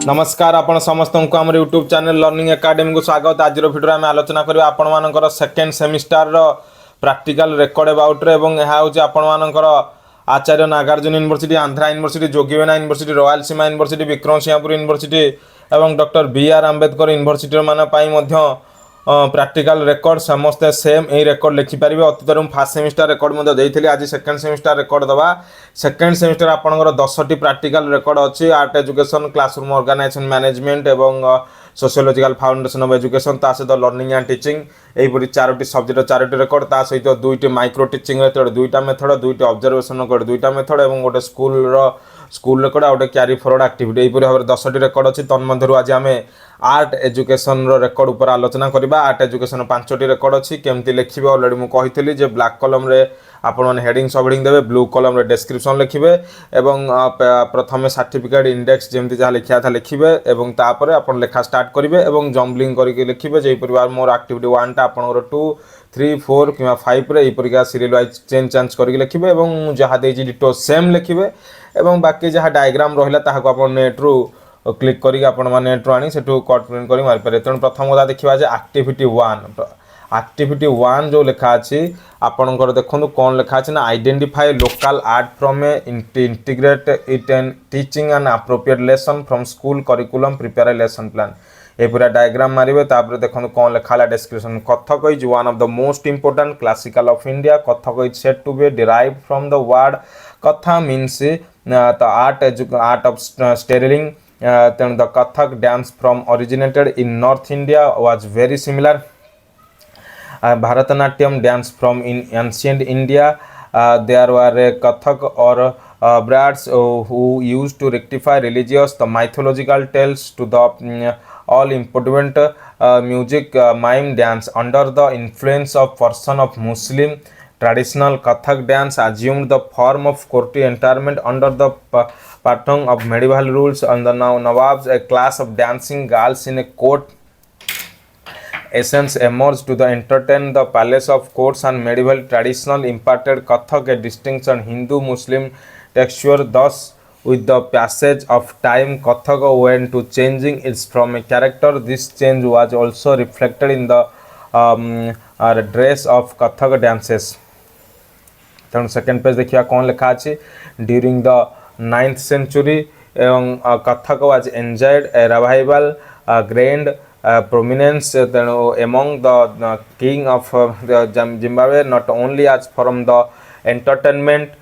नमस्कार आपण समस्त को आम यूट्यूब चैनल लर्निंग एकेडमी को स्वागत। आज भिडियो आम आलोचना करवा आपण मानकर second semester practical record about रे एवं यह हूँ आपण मानकर Acharya Nagarjuna university, Andhra university, Yogi Vemana university, Rayalaseema university, Vikramasimhapuri university एवं डॉक्टर B.R आंबेडकर यूनिवर्सिटी मान प्रैक्टिकल रिकॉर्ड समस्ते सेम यही रिकॉर्ड लिखिपारे। अतीत में फास्ट सेमिस्टर रिकॉर्ड देती आज सेकेंड सेमिस्टर रिकॉर्ड दवा। सेकेंड सेमिस्टर आपंकर 10टी प्रैक्टिकल रिकॉर्ड अच्छी art education, classroom organisation management एवं सोशियोलॉजिकल फाउंडेशन ऑफ एजुकेशन ता सहित लर्निंग एंड टीचिंग यहीपरी 4टी सब्जेक्ट 4टी रिकॉर्ड ता सहित 2टी माइक्रो टीचिंग मेथड 2टा मेथड 2टी ऑब्जर्वेशन रिकॉर्ड 2टा मेथड और गोटे स्कूल रिकॉर्ड आ गोटे कैरी फॉरवर्ड एक्टिविटी यहीपरी भाव 10टी रिकॉर्ड अच्छी। तन्मध्य आज आम आर्ट एजुकेशन रिकॉर्ड उपर आलोचना करबा। आर्ट एजुकेशन 5टी रिकॉर्ड अच्छी केमती लिखिबे ऑलरेडी मु कहितली जे ब्लैक कलम रे आपण माने हेडिंग सब हेडिंग देबे, ब्लू कलम रे डिस्क्रिप्शन लिखिबे एवं प्रथम सर्टिफिकेट इंडेक्स जेमती जहा लिखिया था लिखिबे एवं तापर आपण लेखा स्टार्ट करिवे एवं जम्बलिंग करके लिखिबे। जे परिवार मोर एक्टिविटी 1 टा आपण 2 3 4 कि 5 रे परिका सीरियल वाइज चेंज करके लिखिबे एवं जहा देजी डिटो सेम लिखिबे एवं बाकी जहा डायग्राम रहिला ताहा को आपण नेट रू क्लिक करी आपण माने नेट रू आनी सेठू कट प्रिंट करी मारि पारे। तेणु प्रथम कथा देखिबा जे एक्टिविटी 1 जो लिखा अछि आपनकर देखंतु कोन लिखा अछि ना identify local art from a integrate it and teaching and appropriate lesson from school curriculum prepare a lesson plan. ए पूरा डायग्राम मारिबे तापर देखंतु कोन लिखाला description. Kathak is one of the most important classical of India. Kathak is said to be derived from the word katha means the art of steering. Then the kathak dance from originated in North India was very similar. Bharatanatyam dance from in ancient India. There were kathak or brats who used to rectify religious the mythological tales to the all important music mime dance. Under the influence of person of Muslim traditional kathak dance assumed the form of courtly entertainment under the pattern of medieval rules. On the Nawabs, a class of dancing girls in a court essence emerged to the entertain the palace of courts and medieval traditional imparted kathak a distinction Hindu-Muslim texture. Thus, with the passage of time, kathak went to changing its from a character. This change was also reflected in the dress of kathak dances. तेणु second page देखिए कौन लिखा अच्छी during the 9th century एवं Kathak was enjoyed A revival grand prominence among the king of Zimbabwe, not only as from the entertainment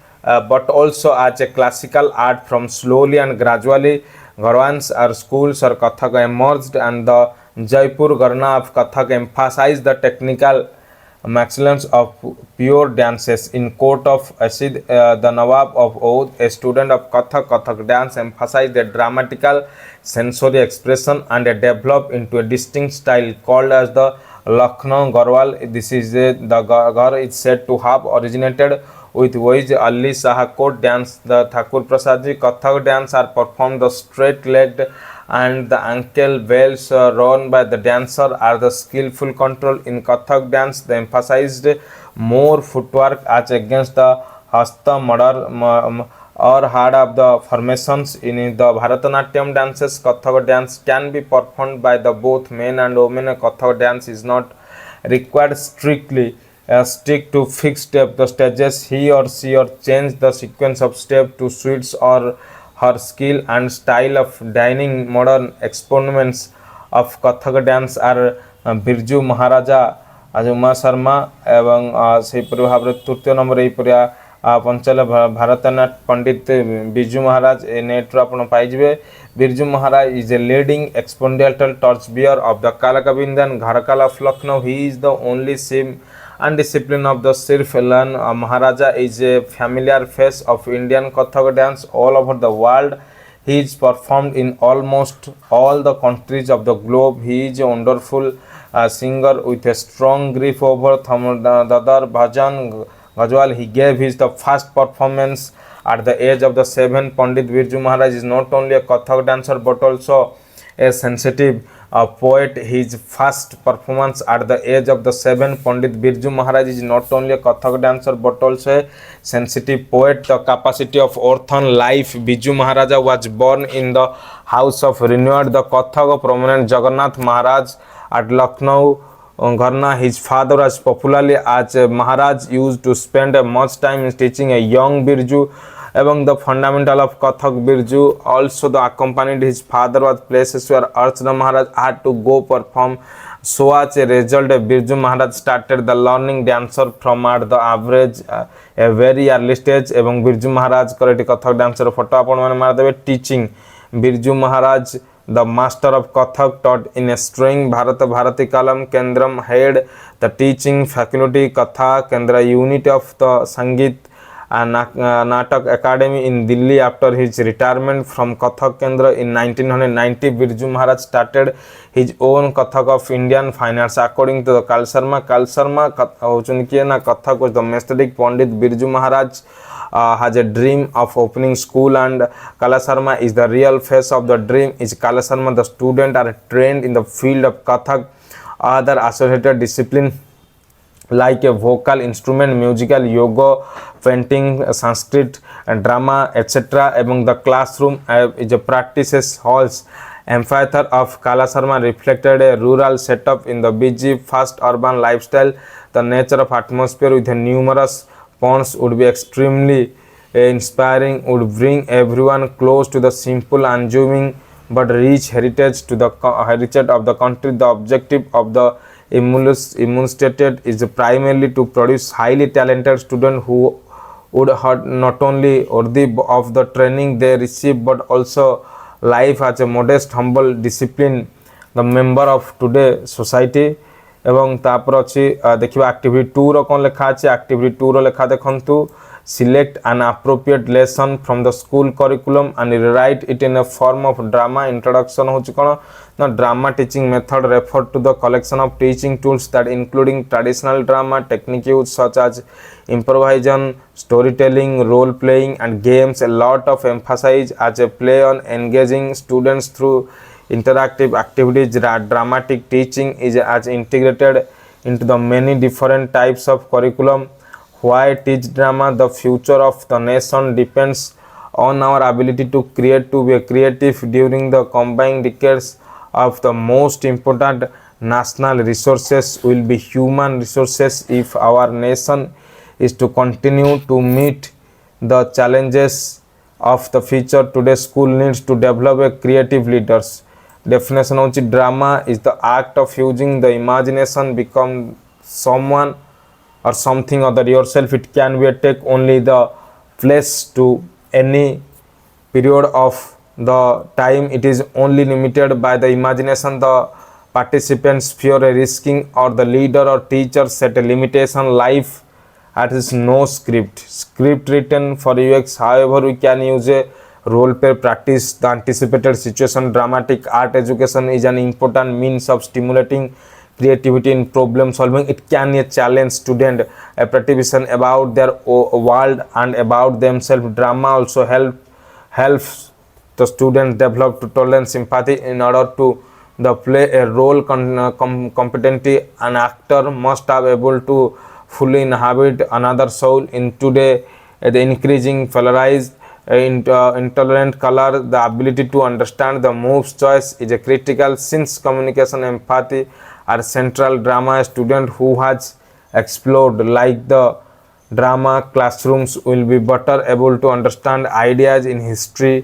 but also as a classical art. From slowly and gradually Garwans or schools or Kathak emerged, and the Jaipur Garna of Kathak emphasized the technical excellence of pure dances. In court of Asid, the Nawab of Oudh, a student of Kathak dance emphasized the dramatical sensory expression and developed into a distinct style called as the Lucknow Garwal. This is the Gar is said to have originated with Waj Ali Shah court dance. The Thakur Prasadji Kathak dance are performed the straight-legged, and the ankle bells worn by the dancer are the skillful control. In Kathak dance, they emphasized more footwork as against the hasta modern or hard of the formations. In the Bharatanatyam dances, Kathak dance can be performed by the both men and women. Kathak dance is not required strictly stick to fixed step. The stages he or she or change the sequence of step to suits or her skill and style of dining. Modern exponents of Kathak dance are Birju Maharaja, Ajuma Sharma एवं से भाव तृतीय number यहीपरिया पंचाल भारतनाट्य पंडित बिरजू महाराज ए नेट्रु आपण पाइबे। Birju Maharaj is a leading exponential torch bearer of the Kalakavindan Gharkal of Lucknow. He is the only sim and discipline of the Sirf Lan. Maharaja is a familiar face of Indian Kathak dance all over the world. He is performed in almost all the countries of the globe. He is a wonderful singer with a strong grip over Dadar Bhajan Ghazal. He gave his the first performance at the age of the 7. Pandit Birju Maharaj is not only a Kathak dancer but also a sensitive a poet. His first performance at the age of the 7, Pandit Birju Maharaj is not only a Kathak dancer but also a sensitive poet. The capacity of earth on life. Birju Maharaja was born in the house of renowned the Kathak prominent Jagannath Maharaj at Lucknow, Gharna. His father was popularly as Maharaj used to spend much time teaching a young Birju among the fundamental of Kathak. Birju also the accompanied his father was places where Acharya Maharaj had to go perform. So as a result, Birju Maharaj started the learning dancer from at the average a very early stage. এবং Birju Maharaj করে Kathak dancer photo আপন মানে মারা দেবে teaching. Birju Maharaj the master of Kathak taught in a string Bharata Bharati Kalam Kendram head the teaching faculty Katha Kendra unit of the Sangeet and Natak Academy in Delhi. After his retirement from Kathak Kendra in 1990, Birju Maharaj started his own Kathak of Indian finance. According to the Kalsarma Kathak was the methodic Pandit Birju Maharaj has a dream of opening school, and Kalasarma is the real face of the dream. Is Kalasarma the student are trained in the field of Kathak, other associated discipline like a vocal instrument, musical, yoga, painting, Sanskrit, drama, etc. Among the classroom is a practices halls. Amphitheater of Kalasarma reflected a rural setup in the busy, fast urban lifestyle. The nature of atmosphere with numerous ponds would be extremely inspiring, would bring everyone close to the simple, unassuming but rich heritage to the heritage of the country. The objective of the demonstrated is primarily to produce highly talented students who would not only worthy of the training they receive but also life as a modest, humble, disciplined the member of today society. এবং তারপর ଅଛି ଦେଖିବା activity 2 ର କ'ଣ ଲେଖା ଅଛି activity 2 ର ଲେଖା ଦେଖନ୍ତୁ select an appropriate lesson from the school curriculum and rewrite it in a form of drama. Introduction ହେଉଛି କ'ଣ ନା drama teaching method refer to the collection of teaching tools that including traditional drama techniques such as improvisation, storytelling, role playing and games. A lot of emphasis as a play on engaging students through interactive activities. Dramatic teaching is as integrated into the many different types of curriculum. Why teach drama? The future of the nation depends on our ability to be creative during the combined decades of the most important national resources will be human resources. If our nation is to continue to meet the challenges of the future, today's school needs to develop a creative leaders. Definition of drama is the act of using the imagination become someone or something other yourself. It can be a take only the place to any period of the time. It is only limited by the imagination. The participants fear a risking or the leader or teacher set a limitation. Life at is no script written for UX. However, we can use a role play practice the anticipated situation. Dramatic art education is an important means of stimulating creativity in problem solving. It can challenge student a participation about their world and about themselves. Drama also helps the students develop to tolerance sympathy in order to the play a role competently. An actor must have able to fully inhabit another soul. In today the increasing polarized intolerant color, the ability to understand the moves choice is a critical since communication empathy are central. Drama a student who has explored like the drama classrooms will be better able to understand ideas in history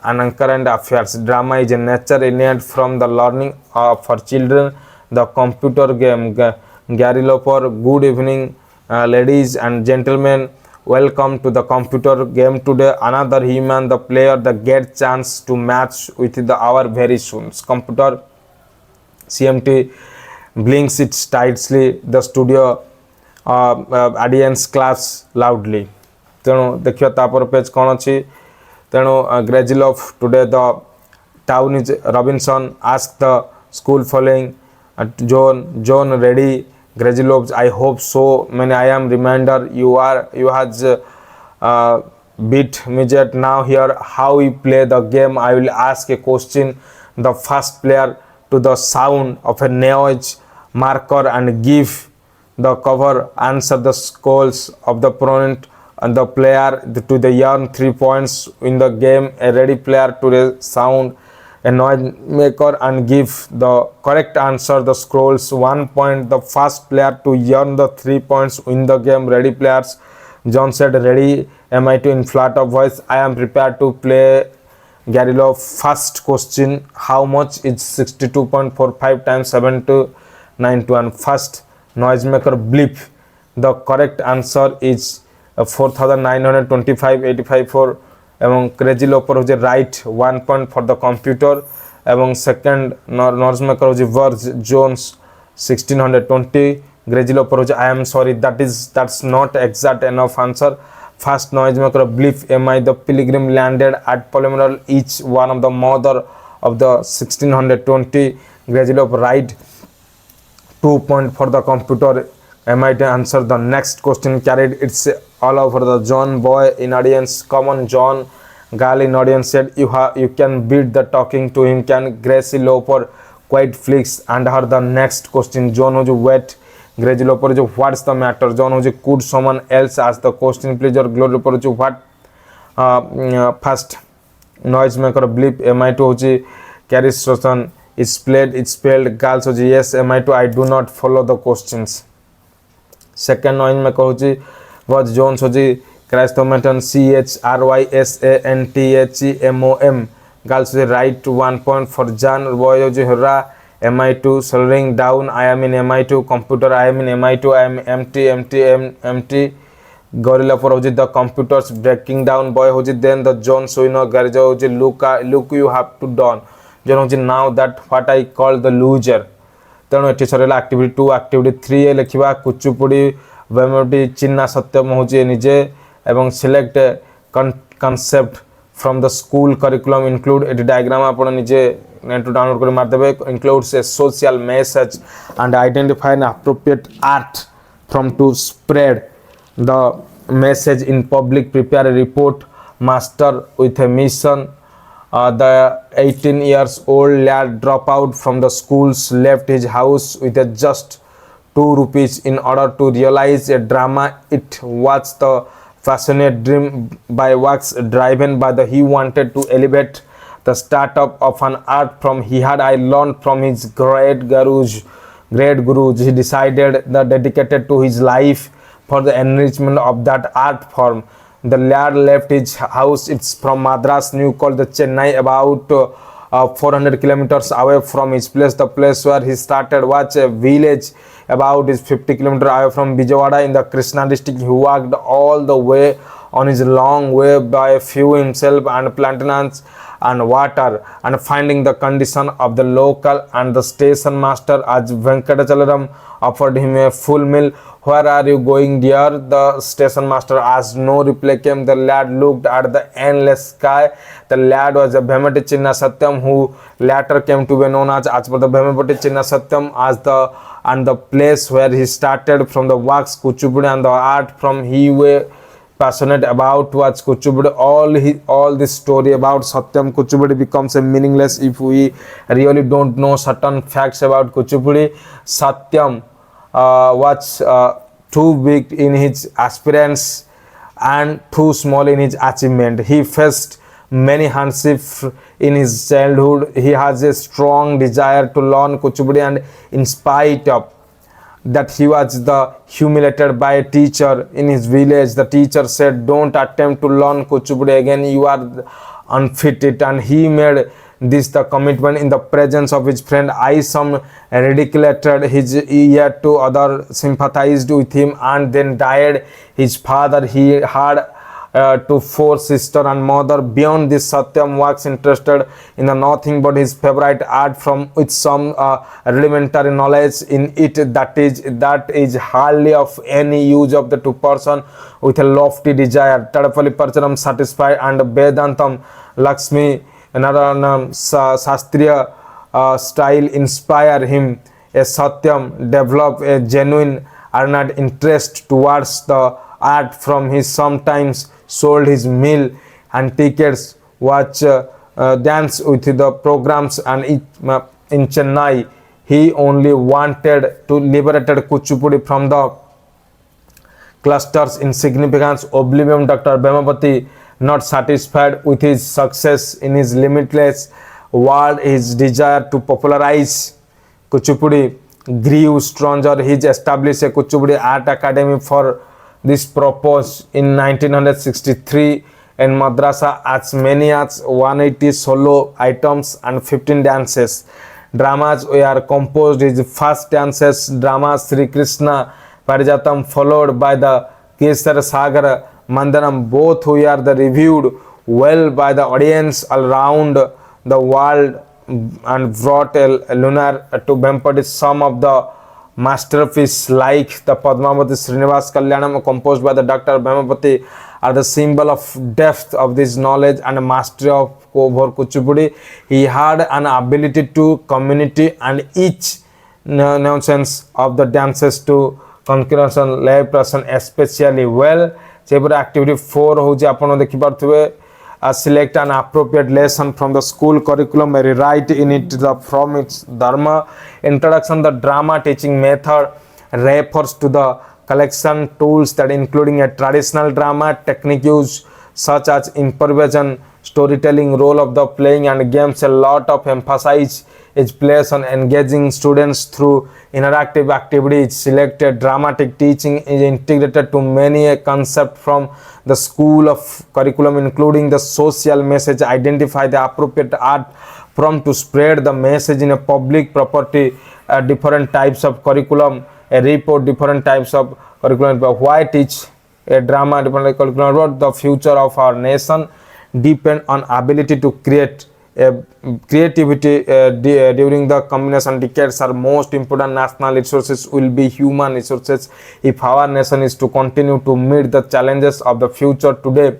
and current affairs. Drama is a nature innate from the learning for children. The computer game Gary Loper. Good evening ladies and gentlemen, welcome to the computer game today. Another human the player the get chance to match with the hour very soon. Computer CMT blinks it tightly. The studio audience claps loudly. ତେଣୁ ଦେଖିବା ତାପରେ ପେଜ କ'ଣ ଅଛି ତେଣୁ Grezilov today the town is Robinson ask the school following John ready. Grezilov I hope so many I am reminder you has beat midget. Now here how we play the game. I will ask a question. The first player to the sound of a noise marker and give the cover answer the scores of the opponent and the player to the earn 3 points in the game. A ready player to the sound a noise maker and give the correct answer the scrolls 1 point. The first player to earn the 3 points in the game. Ready players. John said, ready am I to in flat of voice. I am prepared to play. Garillo. First question, how much is 62.45 times 7 to 9 to 1? First noisemaker blip. The correct answer is 4925 for এবং crazy লোপর হচ্ছে right 1 point for the computer এবং second নর্জমেকার হচ্ছে verge Jones 1620 গ্রেজি লোপর হচ্ছে I am sorry that's not exact enough answer. First noisemaker blip mi the pilgrim landed at Palomar, each one of the mother of the 1620 গ্রেজি লোপ right 2 point for the computer. Am I to answer the next question carried it's all over the John boy in audience. Come on John. Girl in audience said you can beat the talking to him. Can Gracie Loper quite flicks and her the next question. John who's wet. Gracie Loper what's the matter. John who's could someone else ask the question please. Or Glory Loper what first noisemaker blip. Am I to carries Rosan it's played it's spelled. Girls yes. Am I to I do not follow the questions. Second noisemaker was Jones Christomaton CHRYSANTHEMOM. Girls right to 1 point for Jan. Boy Hurrah. MI2 slowing down. I am in MI2 computer. I am in MI2. I am empty. Gorilla for the computers breaking down. Boy then the John Suino Garjo look you have to done. John now that what I call the loser. ତେଣୁ ଏଠି ସରିଲା activity 2 activity 3 ଏ ଲେଖିବା କୁଚୁପୁଡ଼ି ବେମଟି ଚିନ୍ନା ସତ୍ୟମ ହେଉଛି ନିଜେ ଏବଂ select concept from the school curriculum include एटी diagram आपण निजे नेट डाउनलोड कर मार देबे includes a social message and identify an appropriate art from to spread the message in public prepare a report master with a mission. The 18 years old lad dropped out from the schools, left his house with just 2 rupees in order to realize a drama. It was the passionate dream by works driven by the he wanted to elevate the startup of an art from he had I learned from his great gurus. He decided that dedicated to his life for the enrichment of that art form. The lad left his house. It's from Madras, New called the Chennai, about 400 kilometers away from his place. The place where he started was a village about 50 kilometers away from Bijawada in the Krishna district. He walked all the way on his long way by fuel himself and plantains and water and finding the condition of the local and the station master as Venkatachalaram offered him a full meal. Where are you going dear? The station master asked. No reply came. The lad looked at the endless sky. The lad was a Bhemati Chinna Satyam who later came to be known as per the Bhemati Chinna Satyam as the place where he started from the works Kuchipudi and the art from he were passionate about was Kuchipudi. All this story about Satyam Kuchipudi becomes a meaningless if we really don't know certain facts about Kuchipudi. Satyam was too big in his aspirants and too small in his achievement. He faced many hardships in his childhood. He has a strong desire to learn Kuchipudi and in spite of that he was humiliated by a teacher in his village. The teacher said, don't attempt to learn Kuchipudi again, you are unfitted, and he made this the commitment in the presence of his friend. I some ridiculed his yet to other sympathized with him and then died. His father he had to 4 sisters and mother. Beyond this, Satyam was interested in nothing but his favorite art from with some rudimentary knowledge in it that is hardly of any use of the 2 person with a lofty desire. Tadapali Parcharam satisfied and Vedantam Lakshmi Narayanam Shastriya style inspire him. A Satyam developed a genuine earned interest towards the art from his sometimes sold his meal and tickets, watch dance with the programs and in Chennai. He only wanted to liberate Kuchipudi from the clusters in significance oblivion. Dr. Bhimapati, not satisfied with his success in his limitless world, his desire to popularize Kuchipudi grew stronger. He established a Kuchipudi Art Academy for this purpose in 1963 in Madrasa. As many as 180 solo items and 15 dances. Dramas were composed. His first dances drama Sri Krishna Parijatam, followed by the Kesar Sagar Mandanam, both were the reviewed well by the audience all around the world and brought a lunar to Bhimapati some of the masterpieces like the Padmavati Srinivas Kalyanam composed by the Dr. Bhimapati are the symbol of depth of this knowledge and mastery of over Kuchipudi. He had an ability to community and each nuance of the dances to concurrence lay person especially well. Chapter activity 4 hoji apan dekhi parthube select an appropriate lesson from the school curriculum, rewrite in it from its dharma. Introduction, the drama teaching method refers to the collection tools that including a traditional drama technique use such as improvisation, storytelling, role of the playing and games. A lot of emphasis is placed on engaging students through interactive activities. Selected dramatic teaching is integrated to many a concept from the school of curriculum, including the social message, identify the appropriate art form to spread the message in a public property, different types of curriculum, a report, different types of curriculum. Why teach a drama, different curriculum about the future of our nation depend on ability to create. Creativity during the combination decades are most important national resources will be human resources if our nation is to continue to meet the challenges of the future today.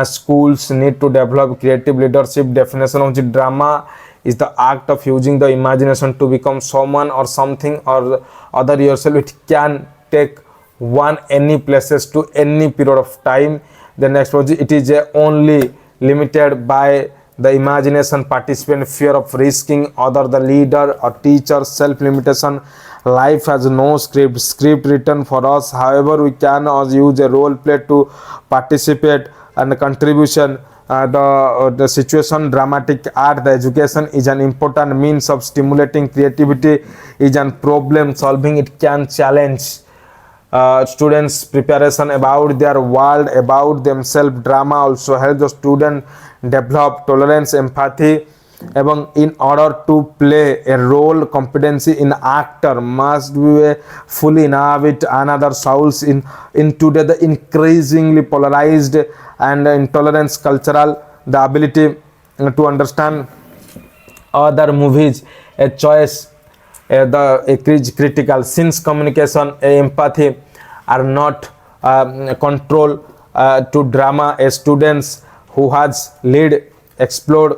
Schools need to develop creative leadership. Definition of the drama is the act of using the imagination to become someone or something or other yourself. It can take one any places to any period of time. The next project, it is only limited by the imagination, participant, fear of risking other, the leader or teacher, self-limitation. Life has no script written for us. However, we can use a role play to participate and contribution. The situation, dramatic art, the education is an important means of stimulating creativity, is an problem solving. It can challenge students' preparation about their world, about themselves. Drama also helps the student develop tolerance, empathy, এবং in order to play a role, competency in actor must be fully inhabit another souls in today the increasingly polarized and intolerance cultural. The ability to understand other movies, a choice, the critical since communication, empathy are not control to drama. A students who has lead explode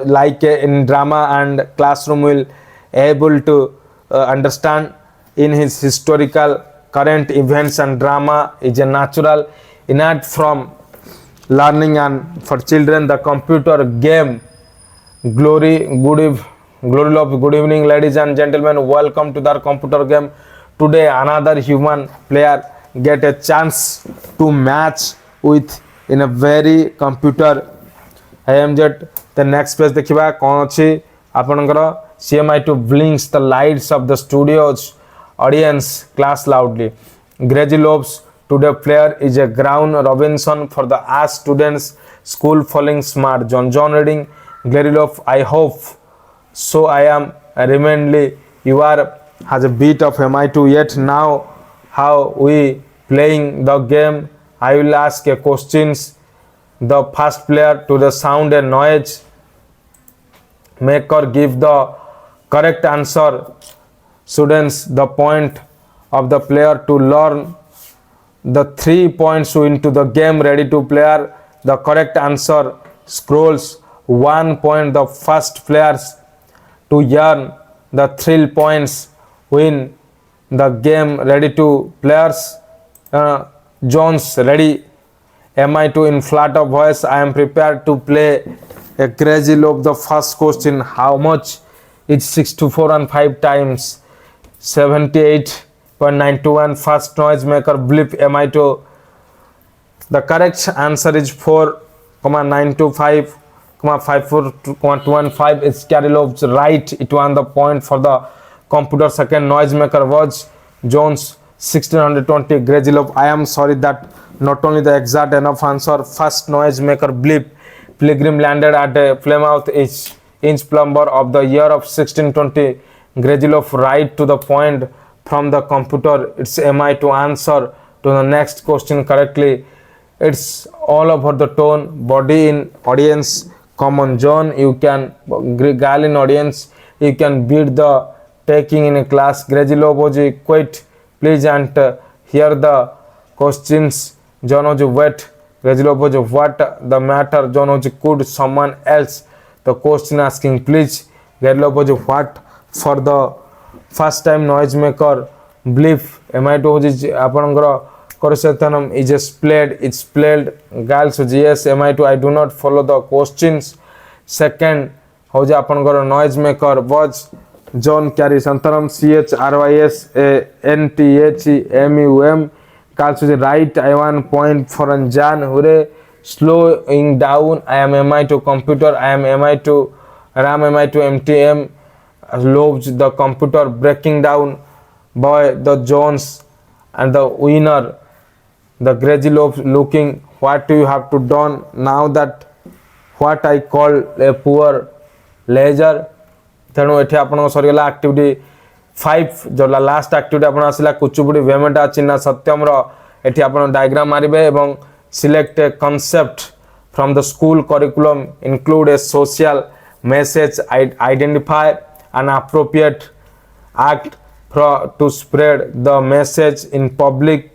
like in drama and classroom will able to understand in his historical current events, and drama is a natural innate from learning. And for children, the computer game glory love. Good evening ladies and gentlemen, welcome to the computer game. Today another human player get a chance to match with in a very computer. I am just the next page देखिबा कौन अछि आपनकर CMI to blinks the lights of the studio's audience class loudly. Crazy Lobes today player is a ground Robinson for the as students school falling smart. John reading Gary Lobe, I hope so. I am remainly you are has a bit of MI2 yet. Now how we playing the game, I will ask a questions. The first player to the sound a noise maker give the correct answer. Students, the point of the player to learn the 3 points into the game. Ready to player the correct answer scrolls 1 point. The first players to earn the 3 points win the game. Ready to players. Jones ready. MI2 in flat of voice, I am prepared to play a Crazy Lobe. The first question, how much is 64 and 5 times 78.921. First noisemaker blip am I to? The correct answer is 4,925, 54,215 is Kirilov's right. It won the point for the computer. Second noisemaker was Jones 1620. Grezilov, I am sorry that not only the exact enough answer. First noisemaker blip. Pilgrim landed at Plymouth is inch plumber of the year of 1620. Grezilov right to the point from the computer. It's MI to answer to the next question correctly. It's all over the tone, body in audience, common zone. You can gal in audience. You can beat the taking in a class. Grezilov quit. Please and hear the questions. John wet. Grezilov what the matter? John could someone else? The question asking please. Grezilov what for the first time noisemaker blip. Am I to apanangara Korsethanam is splayed, it's splayed. Girls yes, am I to? I do not follow the questions. Second, how apanangara noisemaker was John Carey Santaram CHRYSANTHEMUM. Girls right, I 1 point for Jan. Hooray, slowing down. I am MI to computer, I am MI to RAM, MI to MTM. Loves the computer breaking down. Boy, the Jones and the winner. The Grezilov looking, what do you have to done now that what I call a poor leisure. तेणु ये आप सरीगला activity 5 जो last activity आप आसला कुचुपुड़ी वेमेटा चिन्ना सत्यम ये आप diagram मारे एवं select a concept from the school curriculum include A social message identify an appropriate act to spread the message in public,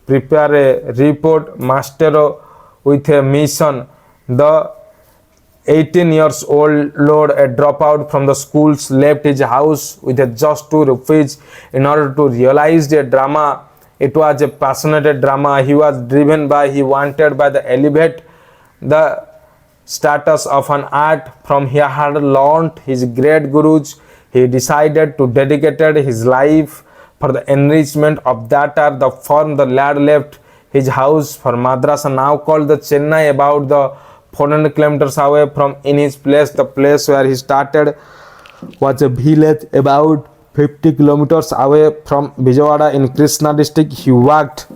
prepare a report, master with a mission. The 18 years old lord, a dropout from the schools, left his house with just 2 rupees in order to realize a drama. It was a passionate drama. He was driven by, he wanted by the elevate the status of an art from he had learned his great gurus. He decided to dedicate his life for the enrichment of that art. The form the lad left his house for Madras, now called the Chennai, about the 400 kilometers away from in his place. The place where he started was a village about 50 kilometers away from Vijayawada in Krishna district. He walked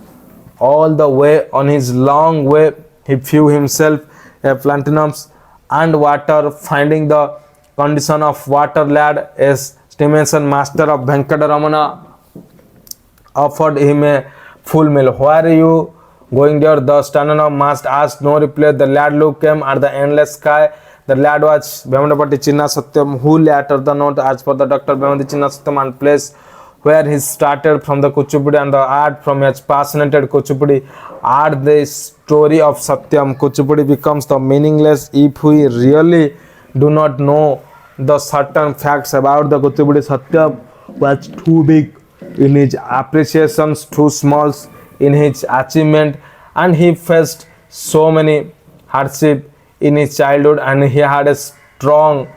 all the way. On his long way, he threw himself a platinums and water. Finding the condition of water, lad, as station master of Venkataramana offered him a full meal. Where are you going there? The Stanana must ask. No reply. The lad look came at the endless sky. The lad was Bhemandapati Chinna Satyam, who later the note as per the Dr. Bhemandi Chinna Satyam, and place where he started from the Kuchipudi and the art from his passionate Kuchipudi art. The story of Satyam Kuchipudi becomes the meaningless if we really do not know the certain facts about the Kuchipudi. Satyam was too big in his appreciations, too small in his achievement, and he faced so many hardship in his childhood, and he had a strong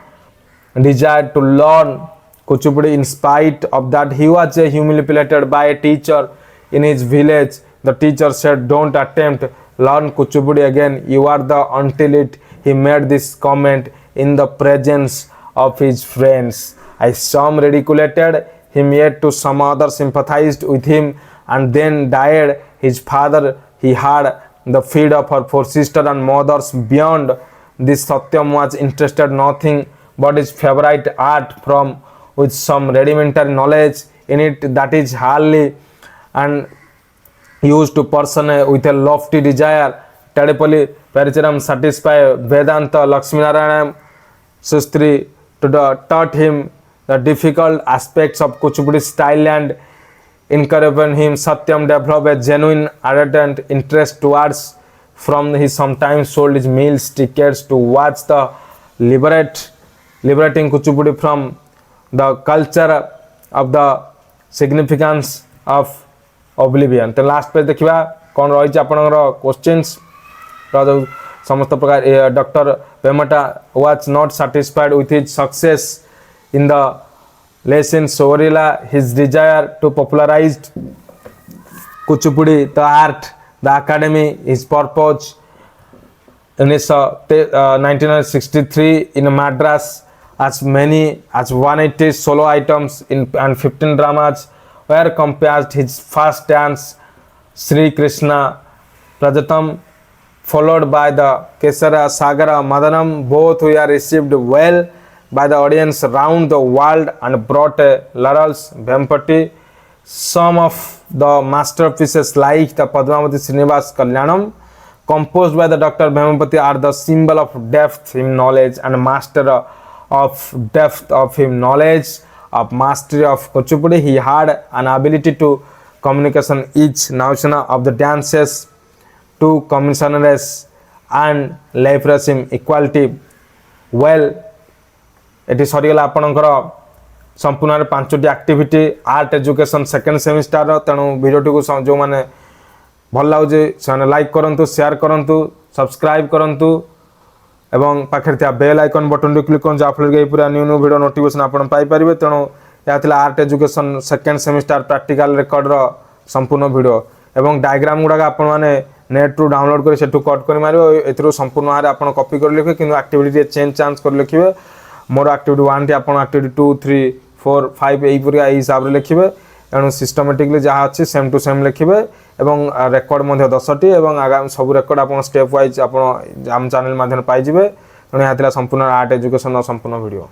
desire to learn Kuchipudi. In spite of that, he was humiliated by a teacher in his village. The teacher said, "Don't attempt learn Kuchipudi again. You are the until it." He made this comment in the presence of his friends. Some ridiculed him, yet to some others sympathized with him, and then died his father. He had the feed of her 4 sisters and mothers. Beyond this, Satyam was interested nothing but his favorite art, from with some rudimentary knowledge in it, that is hardly and used to person with a lofty desire. Tadipalli Paricharam satisfy Vedanta Lakshminarayanam Sustri to taught him the difficult aspects of Kuchipudi style, and encouraging him. Satyam developed a genuine ardent interest towards. From he sometimes sold his meals tickets to watch the liberating Kuchipudi from the culture of the significance of oblivion. तो last page देखिबा कोन रही आपनर questions समस्त प्रकार. Doctor वेमटा was not satisfied with his success In the lesson Sorila, his desire to popularize Kuchipudi, the art, the academy, his purpose. In 1963 in Madras, as many as 180 solo items and 15 dramas were composed. His first dance, Sri Krishna Prajatam, followed by the Kesara Sagara Madanam, both were received well by the audience around the world and brought laurels. Vempati, some of the masterpieces like the Padmavati Srinivas Kalyanam, composed by the Dr. Bhemapati, are the symbol of depth in knowledge and master of depth of him knowledge of mastery of Kuchipudi. He had an ability to communication each notion of the dances to commissioners and leverage him equality well. एटी सरीगला आपणकर संपूर्ण 5टी activity art education second semester तेणु भिडियोटी को जो मैंने भल लगे से लाइक करूँ शेयर करूँ सब्सक्राइब करूँ एवं पाखे बेल आइकन बटन क्लिक करूँ जहाँफल पूरा न्यू न्यू भिडियो नोटिफिकेशन आप पाइपर। तेणु यह art education second semester practical record संपूर्ण भिडियो एवं डायग्राम गुड़ाक आपने नेट रू डाउनलोड कर कट कर मारे ए संपूर्ण भाव आप कॉपी कर लिखे कि एक्टिविटी चेंज चांस कर लिखे मोर एक्टिविटी 1 टी आप एक्टिविटी 2 3 4 5 यहीपर हिसाब से लिखे तेणु सिस्टमेटिकली जहाँ अच्छी सेम टू सेम लिखे एवं रेकर्ड 10टी एवं आगामी सब रेकर्ड आप स्टेप वाइज आप चैनल माध्यम पाइबे। तेणु यह संपूर्ण आर्ट एजुकेशन संपूर्ण वीडियो।